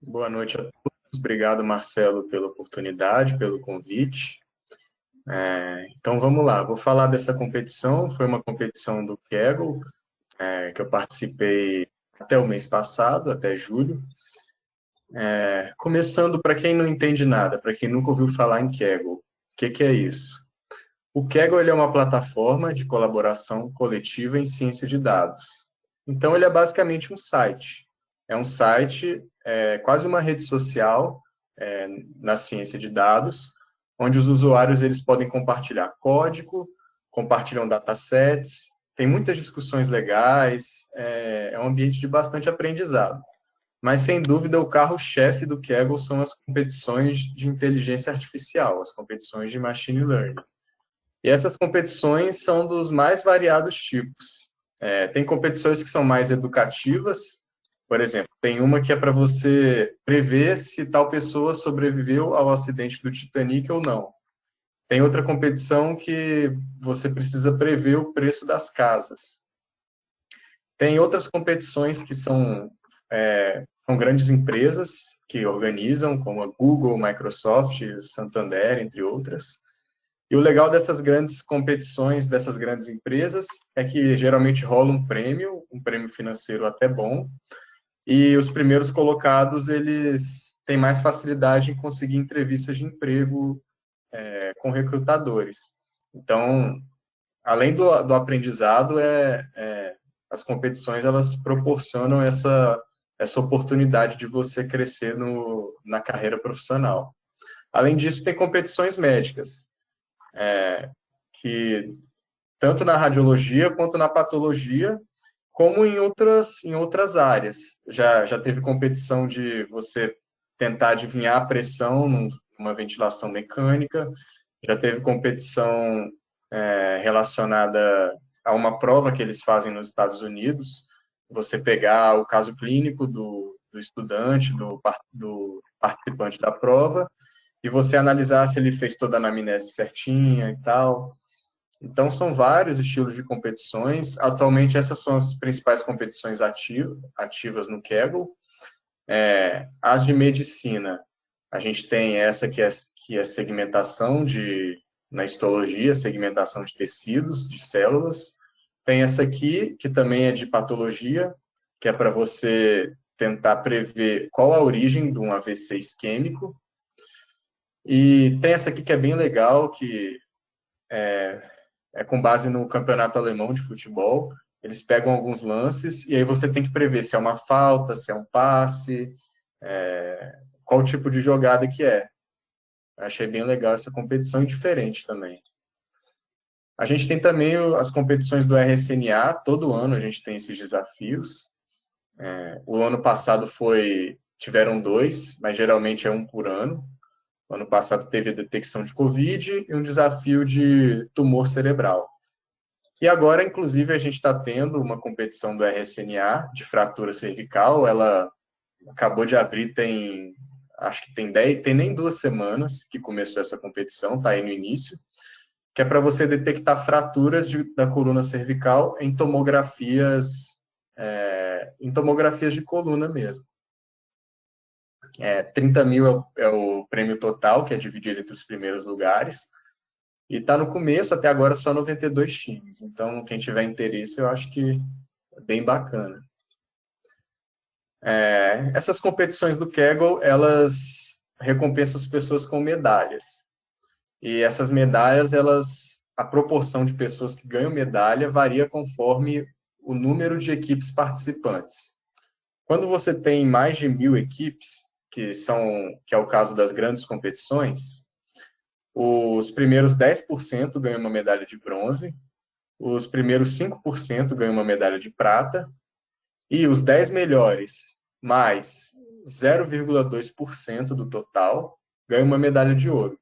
Boa noite a todos. Obrigado, Marcelo, pela oportunidade, pelo convite. Então, vamos lá. Vou falar dessa competição. Foi uma competição do Kaggle, que eu participei até o mês passado, até julho. Começando, para quem não entende nada, para quem nunca ouviu falar em Kaggle, o que é isso? O Kaggle ele é uma plataforma de colaboração coletiva em ciência de dados. Então, ele é basicamente um site. É um site, quase uma rede social na ciência de dados, onde os usuários eles podem compartilhar código, compartilham datasets, tem muitas discussões legais, é um ambiente de bastante aprendizado. Mas, sem dúvida, o carro-chefe do Kaggle são as competições de inteligência artificial, as competições de machine learning. E essas competições são dos mais variados tipos. Tem competições que são mais educativas, por exemplo, tem uma que é para você prever se tal pessoa sobreviveu ao acidente do Titanic ou não. Tem outra competição que você precisa prever o preço das casas. Tem outras competições que são grandes empresas que organizam, como a Google, Microsoft, Santander, entre outras. E o legal dessas grandes competições, dessas grandes empresas, é que geralmente rola um prêmio financeiro até bom, e os primeiros colocados, eles têm mais facilidade em conseguir entrevistas de emprego com recrutadores. Então, além do aprendizado, as competições, elas proporcionam essa oportunidade de você crescer na carreira profissional. Além disso, tem competições médicas, que tanto na radiologia quanto na patologia, como em outras áreas. Já teve competição de você tentar adivinhar a pressão numa ventilação mecânica, já teve competição relacionada a uma prova que eles fazem nos Estados Unidos, você pegar o caso clínico do estudante, do participante da prova, e você analisar se ele fez toda a anamnese certinha e tal. Então, são vários estilos de competições. Atualmente, essas são as principais competições ativas no Kaggle. As de medicina, a gente tem essa que é segmentação na histologia, segmentação de tecidos, de células. Tem essa aqui, que também é de patologia, que é para você tentar prever qual a origem de um AVC isquêmico. E tem essa aqui que é bem legal, que é com base no campeonato alemão de futebol. Eles pegam alguns lances e aí você tem que prever se é uma falta, se é um passe, qual tipo de jogada que é. Achei bem legal essa competição e diferente também. A gente tem também as competições do RSNA, todo ano a gente tem esses desafios. O ano passado tiveram 2, mas geralmente é um por ano. O ano passado teve a detecção de Covid e um desafio de tumor cerebral. E agora, inclusive, a gente está tendo uma competição do RSNA de fratura cervical. Ela acabou de abrir, acho que tem nem 2 semanas que começou essa competição, está aí no início, que é para você detectar fraturas da coluna cervical em tomografias de coluna mesmo. 30 mil é o prêmio total, que é dividido entre os primeiros lugares. E está no começo, até agora só 92 times. Então, quem tiver interesse, eu acho que é bem bacana. Essas competições do Kaggle, elas recompensam as pessoas com medalhas. E essas medalhas, a proporção de pessoas que ganham medalha varia conforme o número de equipes participantes. Quando você tem mais de 1.000 equipes, que é o caso das grandes competições, os primeiros 10% ganham uma medalha de bronze, os primeiros 5% ganham uma medalha de prata, e os 10 melhores, mais 0,2% do total, ganham uma medalha de ouro.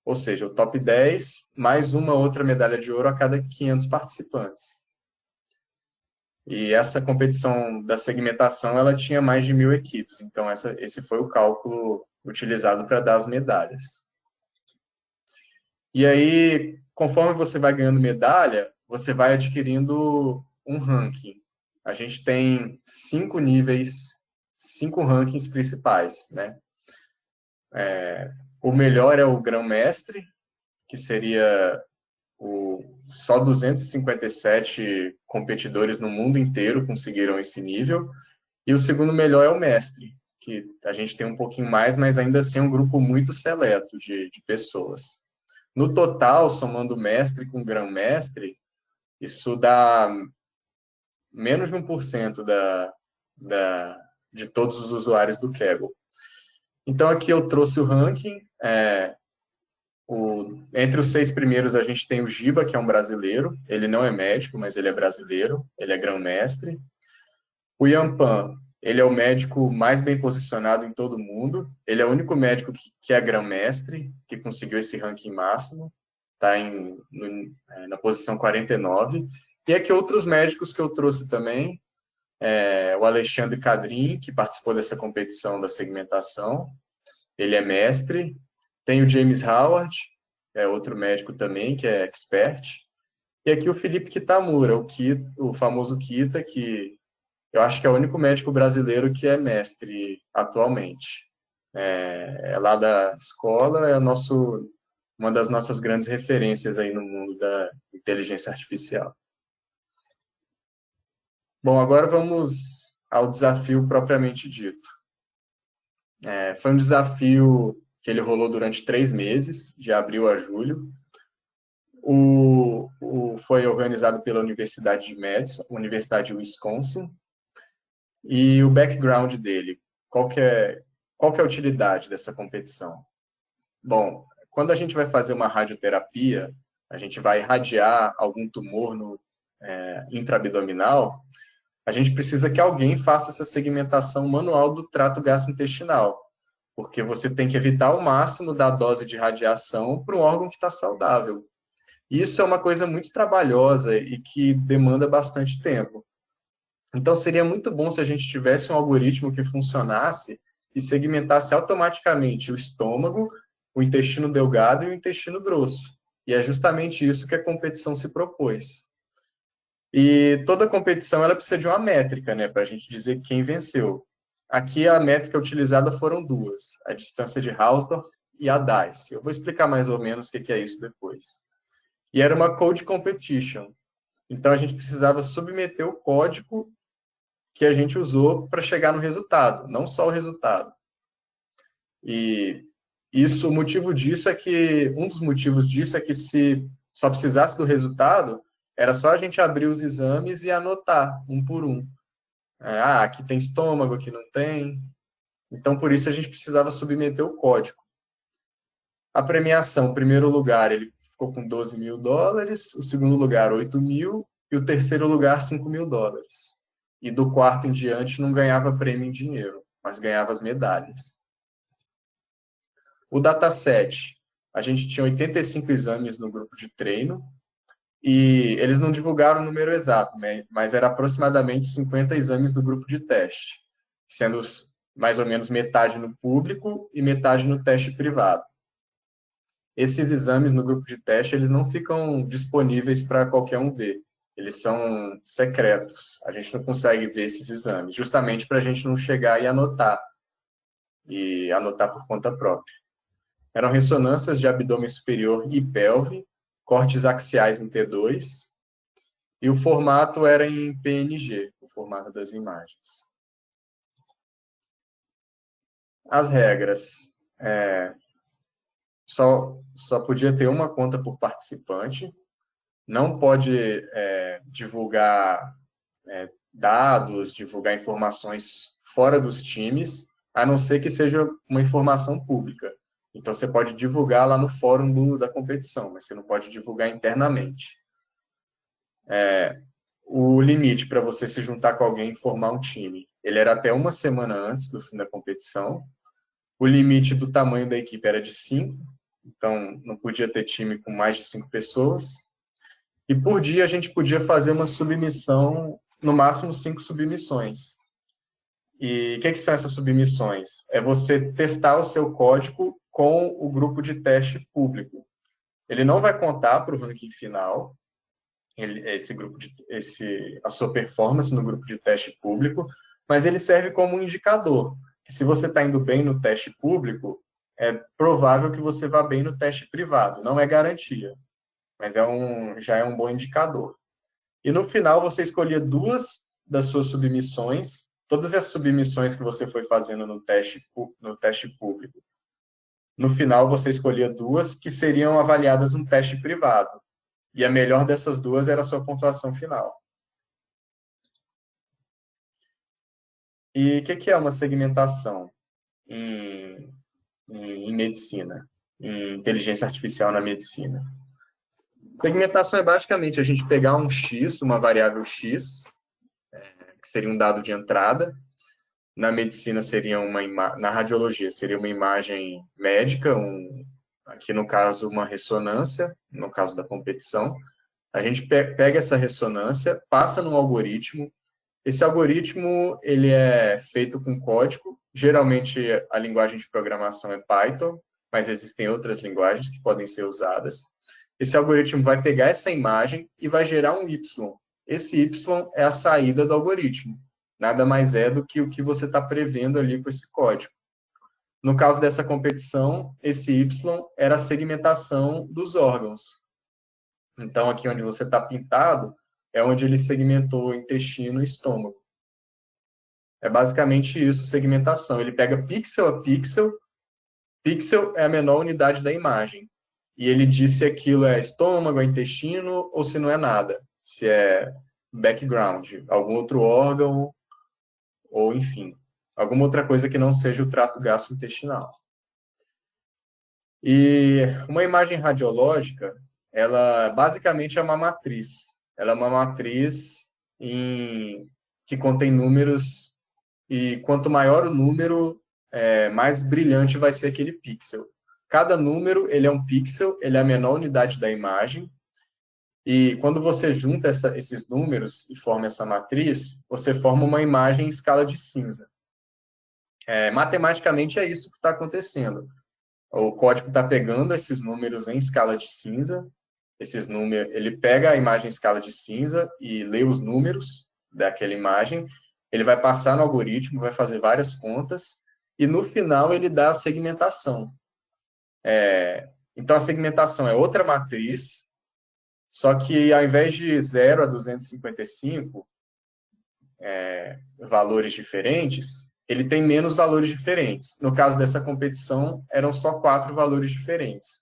Ou seja, o top 10, mais uma outra medalha de ouro a cada 500 participantes. E essa competição da segmentação, ela tinha mais de 1.000 equipes. Então, esse foi o cálculo utilizado para dar as medalhas. E aí, conforme você vai ganhando medalha, você vai adquirindo um ranking. A gente tem 5 níveis, 5 rankings principais, né? O melhor é o grão-mestre, que seria só 257 competidores no mundo inteiro conseguiram esse nível. E o segundo melhor é o mestre, que a gente tem um pouquinho mais, mas ainda assim é um grupo muito seleto de pessoas. No total, somando mestre com grão-mestre, isso dá menos de 1% de todos os usuários do Kaggle. Então, aqui eu trouxe o ranking. Entre os 6 primeiros, a gente tem o Giba, que é um brasileiro. Ele não é médico, mas ele é brasileiro. Ele é grão-mestre. O Yampan, ele é o médico mais bem posicionado em todo o mundo. Ele é o único médico que é grão-mestre, que conseguiu esse ranking máximo. Está na posição 49. E aqui outros médicos que eu trouxe também. O Alexandre Cadrin, que participou dessa competição da segmentação. Ele é mestre. Tem o James Howard, outro médico também, que é expert. E aqui o Felipe Kitamura, o famoso Kita, que eu acho que é o único médico brasileiro que é mestre atualmente. É lá da escola, uma das nossas grandes referências aí no mundo da inteligência artificial. Bom, agora vamos ao desafio propriamente dito. Foi um desafio que ele rolou durante 3 meses, de abril a julho. Foi organizado pela Universidade de Madison, Universidade de Wisconsin. E o background dele, qual que é a utilidade dessa competição? Bom, quando a gente vai fazer uma radioterapia, a gente vai irradiar algum tumor no intraabdominal, a gente precisa que alguém faça essa segmentação manual do trato gastrointestinal, porque você tem que evitar ao máximo da dose de radiação para um órgão que está saudável. Isso é uma coisa muito trabalhosa e que demanda bastante tempo. Então, seria muito bom se a gente tivesse um algoritmo que funcionasse e segmentasse automaticamente o estômago, o intestino delgado e o intestino grosso. E é justamente isso que a competição se propôs. E toda competição ela precisa de uma métrica, né, para a gente dizer quem venceu. Aqui a métrica utilizada foram 2, a distância de Hausdorff e a DICE. Eu vou explicar mais ou menos o que é isso depois. E era uma code competition. Então a gente precisava submeter o código que a gente usou para chegar no resultado, não só o resultado. E um dos motivos disso é que se só precisasse do resultado, era só a gente abrir os exames e anotar um por um. Aqui tem estômago, aqui não tem. Então, por isso, a gente precisava submeter o código. A premiação, o primeiro lugar, ele ficou com $12.000, o segundo lugar, $8.000, e o terceiro lugar, $5.000. E do quarto em diante não ganhava prêmio em dinheiro, mas ganhava as medalhas. O dataset, a gente tinha 85 exames no grupo de treino, e eles não divulgaram o número exato, né? Mas era aproximadamente 50 exames do grupo de teste, sendo mais ou menos metade no público e metade no teste privado. Esses exames no grupo de teste, eles não ficam disponíveis para qualquer um ver. Eles são secretos. A gente não consegue ver esses exames, justamente para a gente não chegar e anotar por conta própria. Eram ressonâncias de abdômen superior e pelve, cortes axiais em T2, e o formato era em PNG, o formato das imagens. As regras. Só podia ter uma conta por participante, não pode divulgar dados, divulgar informações fora dos times, a não ser que seja uma informação pública. Então, você pode divulgar lá no fórum da competição, mas você não pode divulgar internamente. O limite para você se juntar com alguém e formar um time, ele era até uma semana antes do fim da competição. O limite do tamanho da equipe era de 5, então não podia ter time com mais de 5 pessoas. E por dia a gente podia fazer uma submissão, no máximo 5 submissões. E o que são essas submissões? É você testar o seu código com o grupo de teste público. Ele não vai contar para o ranking final, a sua performance no grupo de teste público, mas ele serve como um indicador. Que se você está indo bem no teste público, é provável que você vá bem no teste privado. Não é garantia, mas já é um bom indicador. E no final você escolhia duas das suas submissões, todas as submissões que você foi fazendo no teste público. No final você escolhia duas que seriam avaliadas no teste privado. E a melhor dessas duas era a sua pontuação final. E o que é uma segmentação em medicina, em inteligência artificial na medicina? Segmentação é basicamente a gente pegar um X, uma variável X, que seria um dado de entrada. Na medicina seria na radiologia seria uma imagem médica, aqui no caso uma ressonância, no caso da competição. A gente pega essa ressonância, passa num algoritmo. Esse algoritmo ele é feito com código. Geralmente a linguagem de programação é Python, mas existem outras linguagens que podem ser usadas. Esse algoritmo vai pegar essa imagem e vai gerar um Y. Esse Y é a saída do algoritmo. Nada mais é do que o que você está prevendo ali com esse código. No caso dessa competição, esse Y era a segmentação dos órgãos. Então, aqui onde você está pintado, é onde ele segmentou o intestino e estômago. É basicamente isso, segmentação. Ele pega pixel a pixel, pixel é a menor unidade da imagem. E ele diz se aquilo é estômago, é intestino, ou se não é nada. Se é background, algum outro órgão, ou enfim, alguma outra coisa que não seja o trato gastrointestinal. E uma imagem radiológica, ela basicamente é uma matriz. Ela é uma matriz que contém números, e quanto maior o número, mais brilhante vai ser aquele pixel. Cada número, ele é um pixel, ele é a menor unidade da imagem, e quando você junta esses números e forma essa matriz, você forma uma imagem em escala de cinza. Matematicamente é isso que está acontecendo. O código está pegando esses números em escala de cinza, esses números, ele pega a imagem em escala de cinza e lê os números daquela imagem, ele vai passar no algoritmo, vai fazer várias contas, e no final ele dá a segmentação. Então a segmentação é outra matriz, só que ao invés de 0 a 255 valores diferentes, ele tem menos valores diferentes. No caso dessa competição, eram só 4 valores diferentes.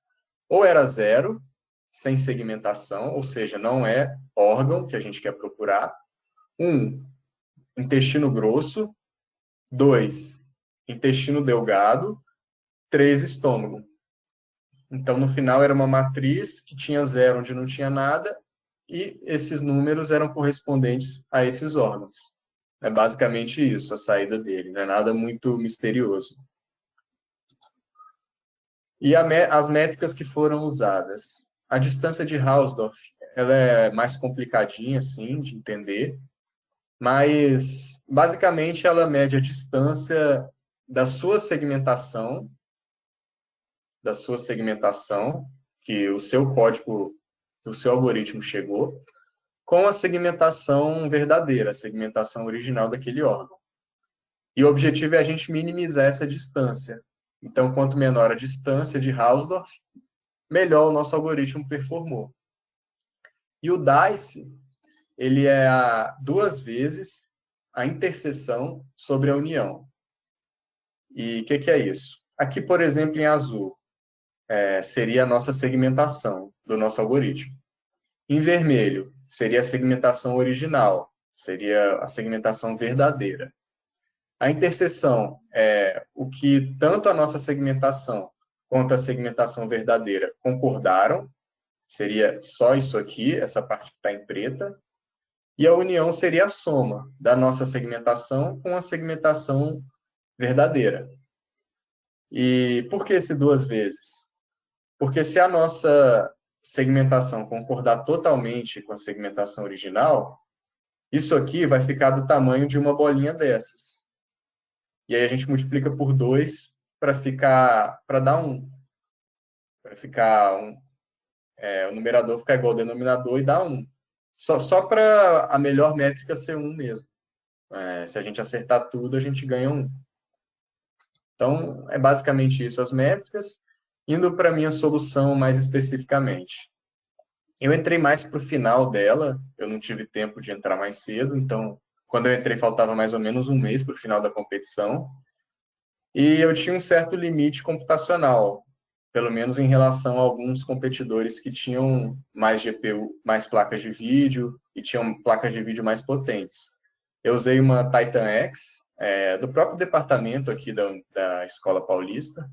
Ou era 0, sem segmentação, ou seja, não é órgão que a gente quer procurar. 1, intestino grosso. 2, intestino delgado. 3, estômago. Então, no final, era uma matriz que tinha 0 onde não tinha nada, e esses números eram correspondentes a esses órgãos. É basicamente isso, a saída dele, não é nada muito misterioso. E as métricas que foram usadas. A distância de Hausdorff, ela é mais complicadinha, assim, de entender, mas, basicamente, ela mede a distância da sua segmentação, que o seu código, o seu algoritmo chegou, com a segmentação verdadeira, a segmentação original daquele órgão. E o objetivo é a gente minimizar essa distância. Então, quanto menor a distância de Hausdorff, melhor o nosso algoritmo performou. E o DICE, ele é 2 vezes a interseção sobre a união. E o que é isso? Aqui, por exemplo, em azul, seria a nossa segmentação do nosso algoritmo. Em vermelho, seria a segmentação original, seria a segmentação verdadeira. A interseção é o que tanto a nossa segmentação quanto a segmentação verdadeira concordaram, seria só isso aqui, essa parte que está em preta, e a união seria a soma da nossa segmentação com a segmentação verdadeira. E por que esse 2 vezes? Porque se a nossa segmentação concordar totalmente com a segmentação original, isso aqui vai ficar do tamanho de uma bolinha dessas. E aí a gente multiplica por 2 para dar 1. Para ficar o numerador ficar igual ao denominador e dar 1. Só para a melhor métrica ser 1 mesmo. Se a gente acertar tudo, a gente ganha 1. Então, é basicamente isso, as métricas. Indo para a minha solução mais especificamente. Eu entrei mais para o final dela, eu não tive tempo de entrar mais cedo, então, quando eu entrei, faltava mais ou menos um mês para o final da competição. E eu tinha um certo limite computacional, pelo menos em relação a alguns competidores que tinham mais GPU, mais placas de vídeo e tinham placas de vídeo mais potentes. Eu usei uma Titan X, do próprio departamento aqui da Escola Paulista,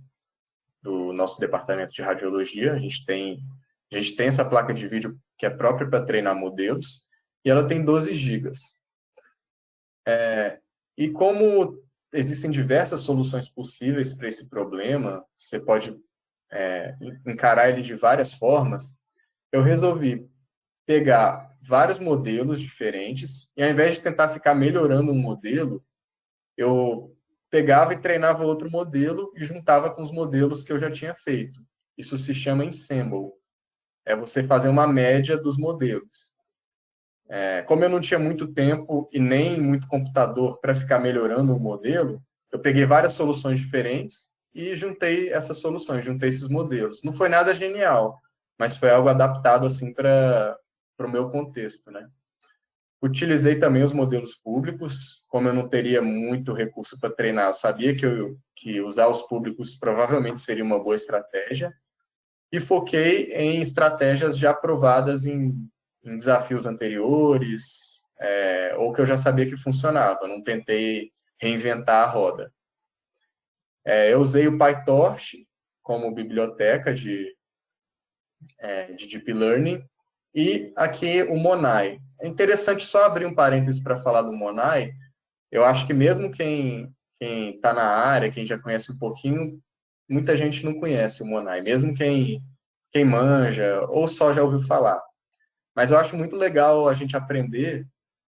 do nosso departamento de radiologia. A gente tem essa placa de vídeo que é própria para treinar modelos, e ela tem 12 gigas. E como existem diversas soluções possíveis para esse problema, você pode encarar ele de várias formas, eu resolvi pegar vários modelos diferentes e, ao invés de tentar ficar melhorando um modelo, eu pegava e treinava outro modelo e juntava com os modelos que eu já tinha feito. Isso se chama ensemble. É você fazer uma média dos modelos. Como eu não tinha muito tempo e nem muito computador para ficar melhorando um modelo, eu peguei várias soluções diferentes e juntei essas soluções, juntei esses modelos. Não foi nada genial, mas foi algo adaptado assim para o meu contexto, né? Utilizei também os modelos públicos, como eu não teria muito recurso para treinar, eu sabia que usar os públicos provavelmente seria uma boa estratégia, e foquei em estratégias já provadas em desafios anteriores, ou que eu já sabia que funcionava, não tentei reinventar a roda. Eu usei o PyTorch como biblioteca de Deep Learning, e aqui o Monai. É interessante só abrir um parênteses para falar do Monai. Eu acho que mesmo quem está na área, quem já conhece um pouquinho, muita gente não conhece o Monai, mesmo quem manja ou só já ouviu falar. Mas eu acho muito legal a gente aprender,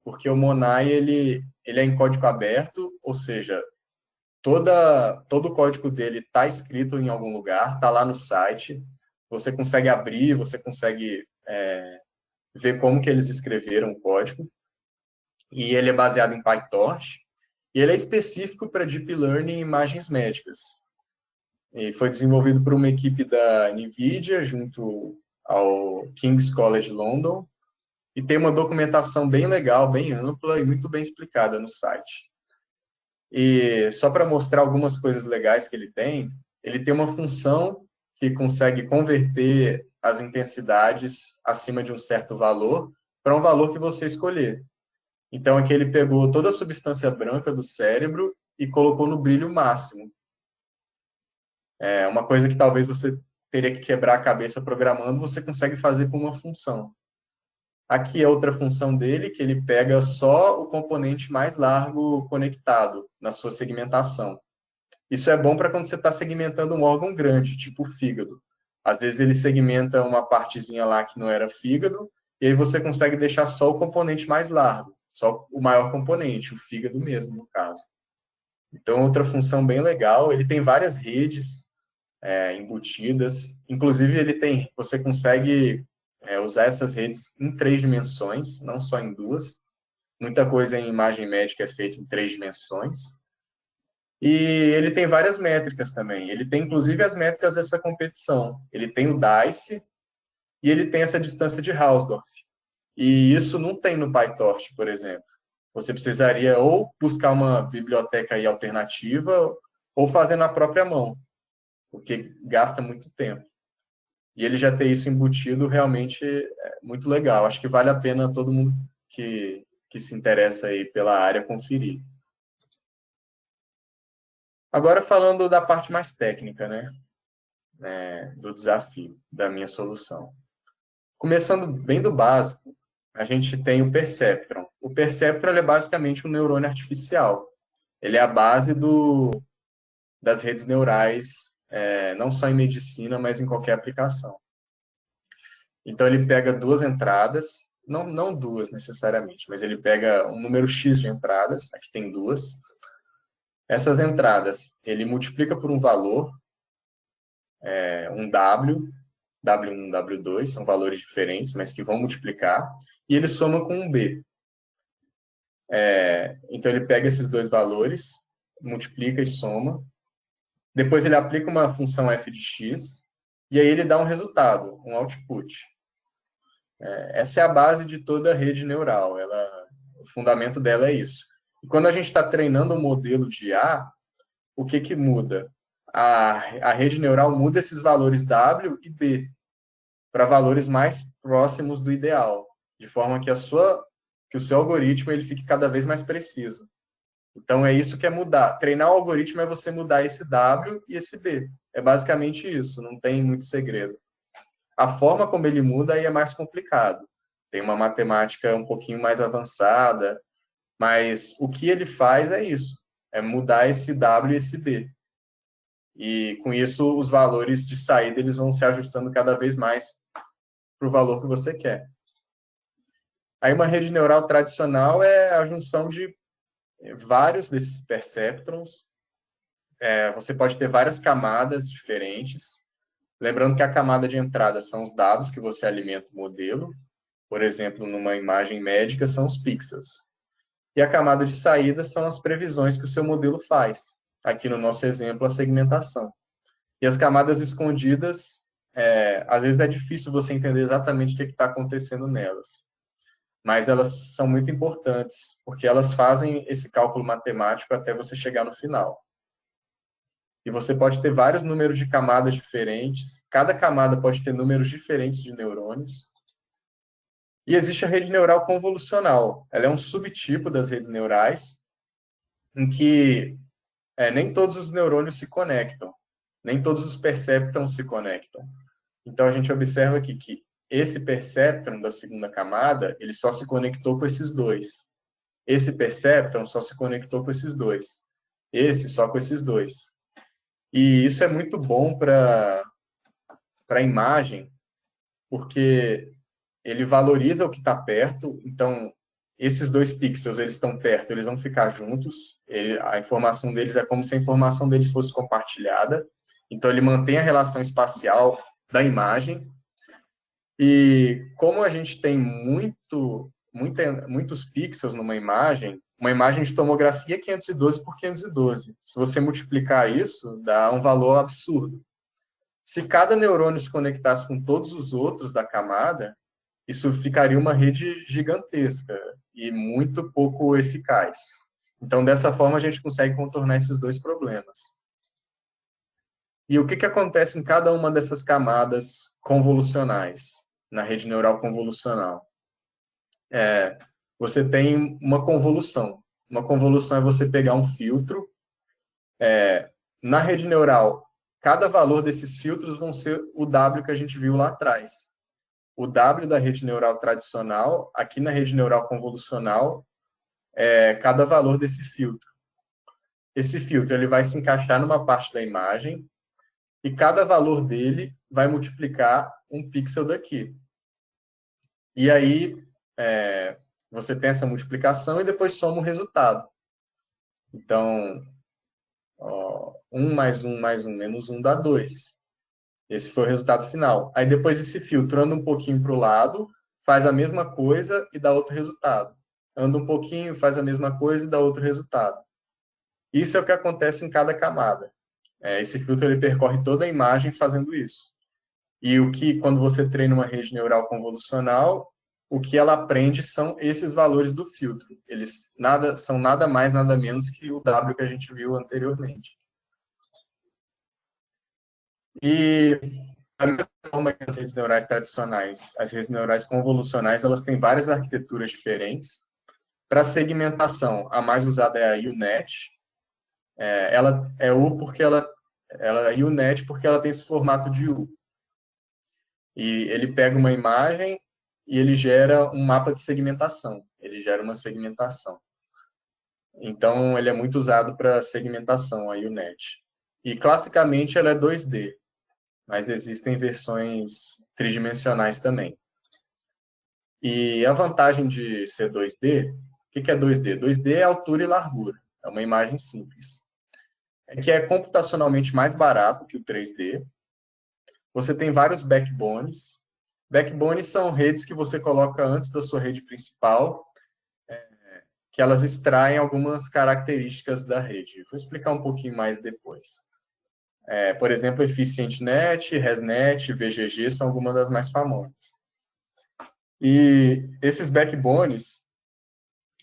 porque o Monai ele é em código aberto, ou seja, todo o código dele está escrito em algum lugar, está lá no site. Você consegue abrir, você consegue ver como que eles escreveram o código. E ele é baseado em PyTorch. E ele é específico para Deep Learning em imagens médicas. E foi desenvolvido por uma equipe da NVIDIA, junto ao King's College London, e tem uma documentação bem legal, bem ampla e muito bem explicada no site. E só para mostrar algumas coisas legais que ele tem uma função que consegue converter as intensidades acima de um certo valor para um valor que você escolher. Então, aqui ele pegou toda a substância branca do cérebro e colocou no brilho máximo. É uma coisa que talvez você teria que quebrar a cabeça programando, você consegue fazer com uma função. Aqui é outra função dele, que ele pega só o componente mais largo conectado na sua segmentação. Isso é bom para quando você está segmentando um órgão grande, tipo o fígado. Às vezes ele segmenta uma partezinha lá que não era fígado, e aí você consegue deixar só o componente mais largo, só o maior componente, o fígado mesmo, no caso. Então, outra função bem legal, ele tem várias redes embutidas, inclusive você consegue usar essas redes em 3 dimensões, não só em 2. Muita coisa em imagem médica é feita em 3 dimensões. E ele tem várias métricas também. Ele tem, inclusive, as métricas dessa competição. Ele tem o DICE e ele tem essa distância de Hausdorff. E isso não tem no PyTorch, por exemplo. Você precisaria ou buscar uma biblioteca aí alternativa ou fazer na própria mão, porque gasta muito tempo. E ele já ter isso embutido realmente é muito legal. Acho que vale a pena todo mundo que se interessa aí pela área conferir. Agora falando da parte mais técnica, né? Do desafio, da minha solução. Começando bem do básico, a gente tem o Perceptron. O Perceptron é basicamente um neurônio artificial. Ele é a base das redes neurais, não só em medicina, mas em qualquer aplicação. Então, ele pega 2 entradas, não 2 necessariamente, mas ele pega um número X de entradas, aqui tem 2. Essas entradas, ele multiplica por um valor, um W1, W2, são valores diferentes, mas que vão multiplicar, e ele soma com um B. Então, ele pega esses dois valores, multiplica e soma. Depois, ele aplica uma função f de x, e aí ele dá um resultado, um output. Essa é a base de toda a rede neural. O fundamento dela é isso. E quando a gente está treinando um modelo de IA, o que muda? A rede neural muda esses valores W e B para valores mais próximos do ideal, de forma que o seu algoritmo ele fique cada vez mais preciso. Então, é isso que é mudar. Treinar o algoritmo é você mudar esse W e esse B. É basicamente isso, não tem muito segredo. A forma como ele muda aí é mais complicado. Tem uma matemática um pouquinho mais avançada, mas o que ele faz é isso, é mudar esse W e esse B. E, com isso, os valores de saída eles vão se ajustando cada vez mais para o valor que você quer. Aí, uma rede neural tradicional é a junção de vários desses perceptrons. Você pode ter várias camadas diferentes. Lembrando que a camada de entrada são os dados que você alimenta o modelo. Por exemplo, numa imagem médica, são os pixels. E a camada de saída são as previsões que o seu modelo faz. Aqui no nosso exemplo, a segmentação. E as camadas escondidas, às vezes é difícil você entender exatamente o que está acontecendo nelas. Mas elas são muito importantes, porque elas fazem esse cálculo matemático até você chegar no final. E você pode ter vários números de camadas diferentes, cada camada pode ter números diferentes de neurônios. E existe a rede neural convolucional. Ela é um subtipo das redes neurais, em que nem todos os neurônios se conectam, nem todos os perceptrons se conectam. Então, a gente observa aqui que esse perceptron da segunda camada, ele só se conectou com esses dois. Esse perceptron só se conectou com esses dois. Esse só com esses dois. E isso é muito bom para a imagem, porque ele valoriza o que está perto. Então, esses dois pixels, eles estão perto, eles vão ficar juntos. A informação deles é como se a informação deles fosse compartilhada. Então, ele mantém a relação espacial da imagem. E como a gente tem muitos pixels numa imagem, uma imagem de tomografia é 512 por 512. Se você multiplicar isso, dá um valor absurdo. Se cada neurônio se conectasse com todos os outros da camada, isso ficaria uma rede gigantesca e muito pouco eficaz. Então, dessa forma, a gente consegue contornar esses dois problemas. E o que acontece em cada uma dessas camadas convolucionais, na rede neural convolucional? Você tem uma convolução. Uma convolução é você pegar um filtro. Na rede neural, cada valor desses filtros vão ser o W que a gente viu lá atrás. O W da rede neural tradicional, aqui na rede neural convolucional, é cada valor desse filtro. Esse filtro ele vai se encaixar numa parte da imagem e cada valor dele vai multiplicar um pixel daqui. E aí, você tem essa multiplicação e depois soma o resultado. Então, 1 mais 1 mais 1 menos 1 dá 2. Esse foi o resultado final. Aí depois esse filtro anda um pouquinho para o lado, faz a mesma coisa e dá outro resultado. Anda um pouquinho, faz a mesma coisa e dá outro resultado. Isso é o que acontece em cada camada. Esse filtro ele percorre toda a imagem fazendo isso. E quando você treina uma rede neural convolucional, o que ela aprende são esses valores do filtro. Eles são nada mais, nada menos que o W que a gente viu anteriormente. E da mesma forma que as redes neurais tradicionais, as redes neurais convolucionais, elas têm várias arquiteturas diferentes. Para segmentação, a mais usada é a U-Net. Ela é U porque ela é U-Net porque ela tem esse formato de U. E ele pega uma imagem e ele gera um mapa de segmentação. Ele gera uma segmentação. Então, ele é muito usado para segmentação, a U-Net. E, classicamente, ela é 2D, mas existem versões tridimensionais também. E a vantagem de ser 2D, o que é 2D? 2D é altura e largura, é uma imagem simples. É que é computacionalmente mais barato que o 3D. Você tem vários backbones. Backbones são redes que você coloca antes da sua rede principal, que elas extraem algumas características da rede. Vou explicar um pouquinho mais depois. Por exemplo, EfficientNet, ResNet, VGG são algumas das mais famosas. E esses backbones,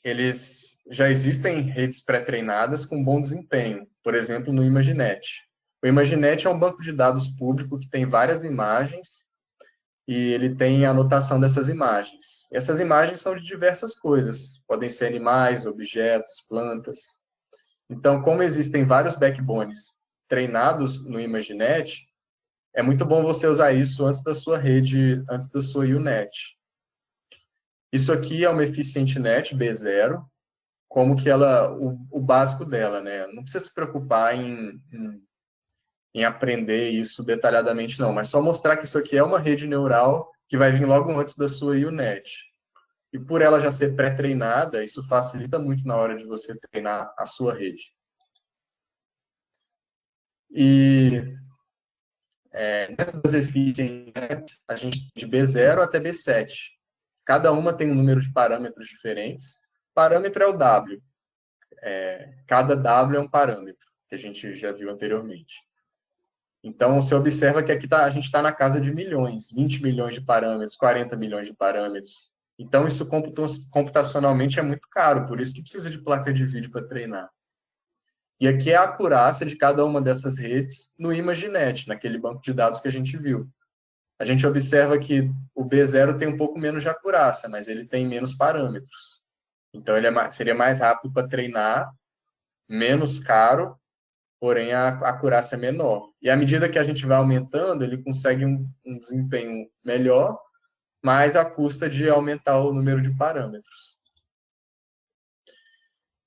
eles já existem redes pré-treinadas com bom desempenho, por exemplo, no ImageNet. O ImageNet é um banco de dados público que tem várias imagens e ele tem a anotação dessas imagens. Essas imagens são de diversas coisas, podem ser animais, objetos, plantas. Então, como existem vários backbones treinados no ImageNet, é muito bom você usar isso antes da sua rede, antes da sua UNet. Isso aqui é uma EfficientNet B0, como que ela, o básico dela, né? Não precisa se preocupar em aprender isso detalhadamente, não, mas só mostrar que isso aqui é uma rede neural que vai vir logo antes da sua UNet. E por ela já ser pré-treinada, isso facilita muito na hora de você treinar a sua rede. E das EfficientNets, a gente de B0 até B7. Cada uma tem um número de parâmetros diferentes. Parâmetro é o W. Cada W é um parâmetro, que a gente já viu anteriormente. Então, você observa que aqui a gente está na casa de milhões, 20 milhões de parâmetros, 40 milhões de parâmetros. Então, isso computacionalmente é muito caro, por isso que precisa de placa de vídeo para treinar. E aqui é a acurácia de cada uma dessas redes no ImageNet, naquele banco de dados que a gente viu. A gente observa que o B0 tem um pouco menos de acurácia, mas ele tem menos parâmetros. Então, ele seria mais rápido para treinar, menos caro, porém a acurácia é menor. E à medida que a gente vai aumentando, ele consegue um desempenho melhor, mas à custa de aumentar o número de parâmetros.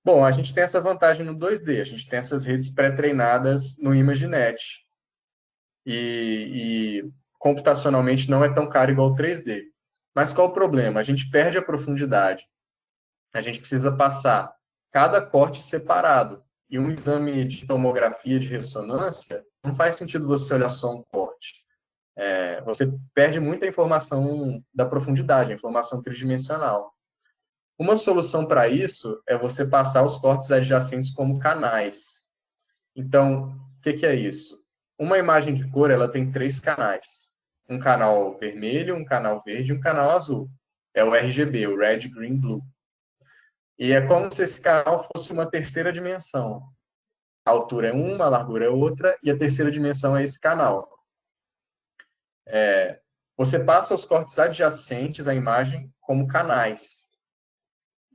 Bom, a gente tem essa vantagem no 2D, a gente tem essas redes pré-treinadas no ImageNet. E computacionalmente não é tão caro igual o 3D. Mas qual o problema? A gente perde a profundidade. A gente precisa passar cada corte separado. E um exame de tomografia de ressonância, não faz sentido você olhar só um corte. Você perde muita informação da profundidade, a informação tridimensional. Uma solução para isso é você passar os cortes adjacentes como canais. Então, o que é isso? Uma imagem de cor, ela tem 3 canais. Um canal vermelho, um canal verde e um canal azul. É o RGB, o Red, Green, Blue. E é como se esse canal fosse uma terceira dimensão. A altura é uma, a largura é outra, e a terceira dimensão é esse canal. Você passa os cortes adjacentes à imagem como canais.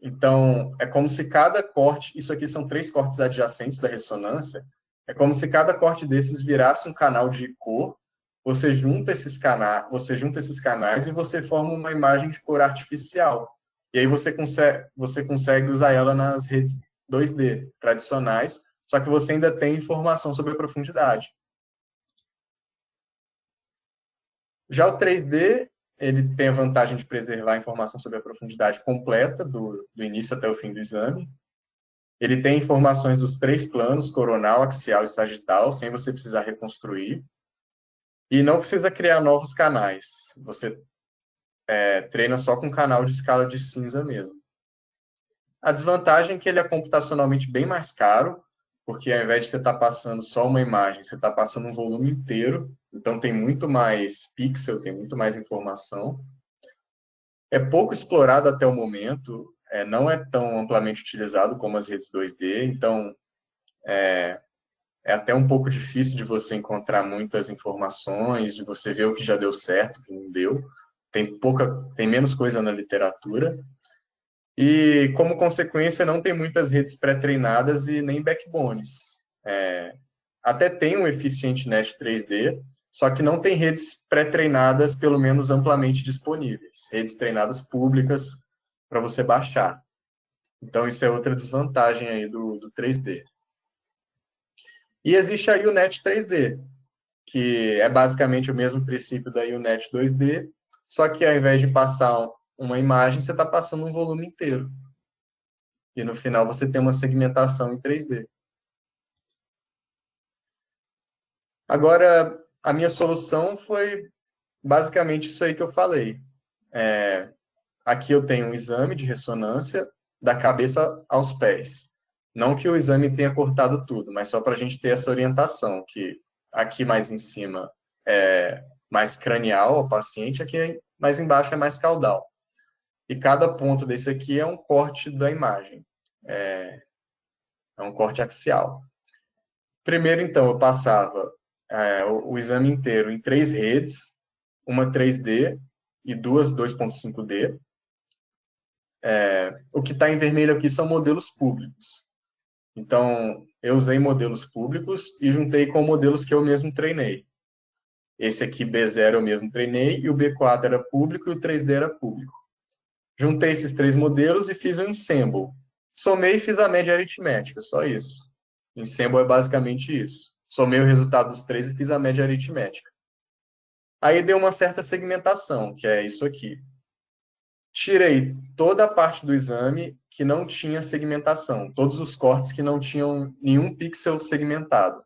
Então, é como se cada corte, isso aqui são 3 cortes adjacentes da ressonância, é como se cada corte desses virasse um canal de cor, você junta esses canais e você forma uma imagem de cor artificial. E aí você consegue usar ela nas redes 2D tradicionais, só que você ainda tem informação sobre a profundidade. Já o 3D, ele tem a vantagem de preservar a informação sobre a profundidade completa, do início até o fim do exame. Ele tem informações dos 3 planos, coronal, axial e sagital, sem você precisar reconstruir. E não precisa criar novos canais. Você treina só com canal de escala de cinza mesmo. A desvantagem é que ele é computacionalmente bem mais caro, porque ao invés de você estar passando só uma imagem, você está passando um volume inteiro, então tem muito mais pixel, tem muito mais informação. É pouco explorado até o momento, não é tão amplamente utilizado como as redes 2D, então é até um pouco difícil de você encontrar muitas informações, de você ver o que já deu certo, o que não deu. Tem menos coisa na literatura. E, como consequência, não tem muitas redes pré-treinadas e nem backbones. Até tem um EfficientNet 3D, só que não tem redes pré-treinadas, pelo menos amplamente disponíveis. Redes treinadas públicas para você baixar. Então, isso é outra desvantagem aí do 3D. E existe a UNet 3D, que é basicamente o mesmo princípio da UNet 2D, só que ao invés de passar uma imagem, você está passando um volume inteiro. E no final você tem uma segmentação em 3D. Agora, a minha solução foi basicamente isso aí que eu falei. Aqui eu tenho um exame de ressonância da cabeça aos pés. Não que o exame tenha cortado tudo, mas só para a gente ter essa orientação, que aqui mais em cima é mais cranial ao paciente, aqui mais embaixo é mais caudal. E cada ponto desse aqui é um corte da imagem. É um corte axial. Primeiro, então, eu passava o exame inteiro em 3 redes, uma 3D e duas 2.5D. O que está em vermelho aqui são modelos públicos. Então, eu usei modelos públicos e juntei com modelos que eu mesmo treinei. Esse aqui, B0, eu mesmo treinei, e o B4 era público e o 3D era público. Juntei esses 3 modelos e fiz um ensemble. Somei e fiz a média aritmética, só isso. Ensemble é basicamente isso. Somei o resultado dos 3 e fiz a média aritmética. Aí deu uma certa segmentação, que é isso aqui. Tirei toda a parte do exame que não tinha segmentação, todos os cortes que não tinham nenhum pixel segmentado.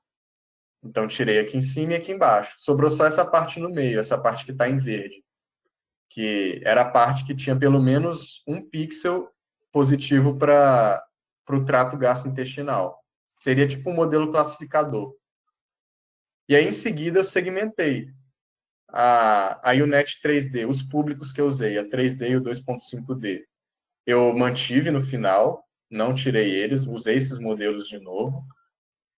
Então, tirei aqui em cima e aqui embaixo. Sobrou só essa parte no meio, essa parte que está em verde, que era a parte que tinha pelo menos um pixel positivo para o trato gastrointestinal. Seria tipo um modelo classificador. E aí, em seguida, eu segmentei a UNET 3D, os públicos que eu usei, a 3D e o 2.5D. Eu mantive no final, não tirei eles, usei esses modelos de novo,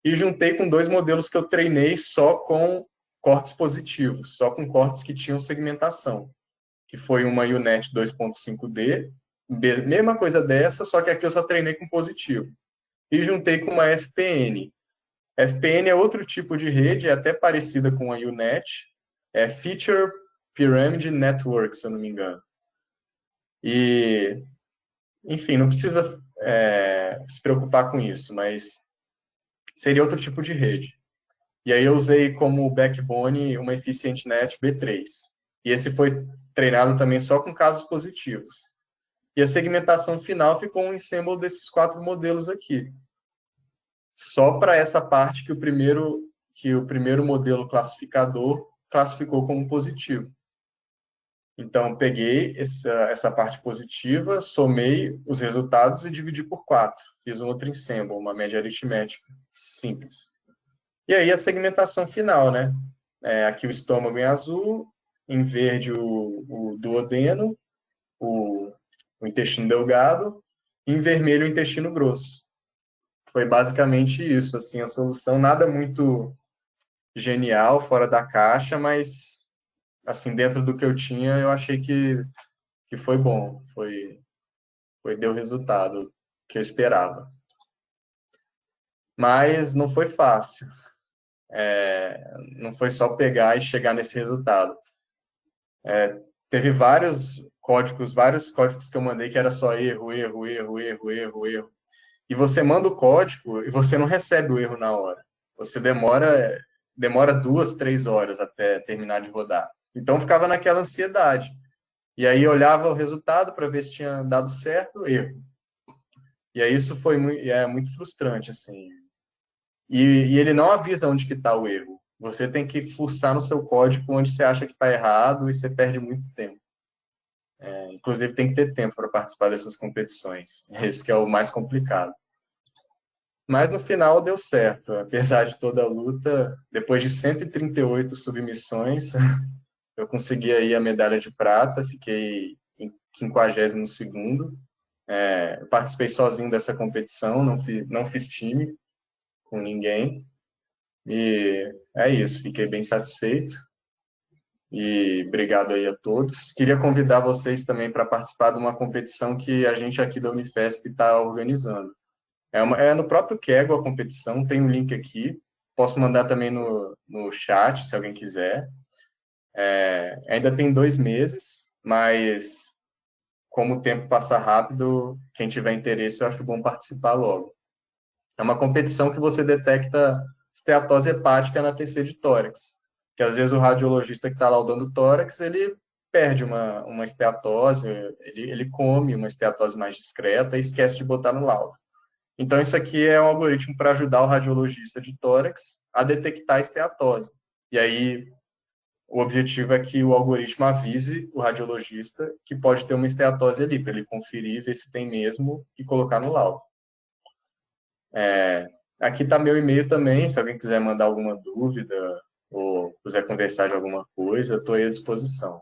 e juntei com 2 modelos que eu treinei só com cortes positivos, só com cortes que tinham segmentação, que foi uma UNET 2.5D, mesma coisa dessa, só que aqui eu só treinei com positivo. E juntei com uma FPN. FPN é outro tipo de rede, é até parecida com a UNET, é Feature Pyramid Network, se eu não me engano. E, enfim, não precisa se preocupar com isso, mas seria outro tipo de rede. E aí eu usei como backbone uma EficientNet B3. E esse foi treinado também só com casos positivos. E a segmentação final ficou um ensemble desses 4 modelos aqui. Só para essa parte que o primeiro modelo classificador classificou como positivo. Então, peguei essa parte positiva, somei os resultados e dividi por 4. Fiz um outro ensemble, uma média aritmética simples. E aí a segmentação final, né? Aqui o estômago em azul, em verde o duodeno, o intestino delgado, e em vermelho o intestino grosso. Foi basicamente isso, assim, a solução, nada muito genial, fora da caixa, mas, assim, dentro do que eu tinha, eu achei que foi bom, deu resultado que eu esperava. Mas não foi fácil. Não foi só pegar e chegar nesse resultado. Teve vários códigos que eu mandei que era só erro, erro, erro, erro, erro, erro. E você manda o código e você não recebe o erro na hora. Você demora 2, 3 horas até terminar de rodar. Então ficava naquela ansiedade. E aí olhava o resultado para ver se tinha dado certo, erro. E aí isso foi muito frustrante, assim. E ele não avisa onde que está o erro. Você tem que fuçar no seu código onde você acha que está errado e você perde muito tempo. Inclusive, tem que ter tempo para participar dessas competições. Esse que é o mais complicado. Mas no final deu certo. Apesar de toda a luta, depois de 138 submissões, eu consegui aí a medalha de prata, fiquei em 52º. Participei sozinho dessa competição, não fiz time com ninguém. E é isso, fiquei bem satisfeito. E obrigado aí a todos. Queria convidar vocês também para participar de uma competição que a gente aqui da Unifesp está organizando. É no próprio Kaggle a competição, tem um link aqui. Posso mandar também no chat, se alguém quiser. Ainda tem 2 meses, mas como o tempo passa rápido, quem tiver interesse, eu acho bom participar logo. É uma competição que você detecta esteatose hepática na TC de tórax, que às vezes o radiologista que está lá dando tórax, ele perde uma esteatose, ele come uma esteatose mais discreta e esquece de botar no laudo. Então, isso aqui é um algoritmo para ajudar o radiologista de tórax a detectar a esteatose. E aí, o objetivo é que o algoritmo avise o radiologista que pode ter uma esteatose ali, para ele conferir, ver se tem mesmo e colocar no laudo. Aqui está meu e-mail também, se alguém quiser mandar alguma dúvida ou quiser conversar de alguma coisa, eu estou à disposição.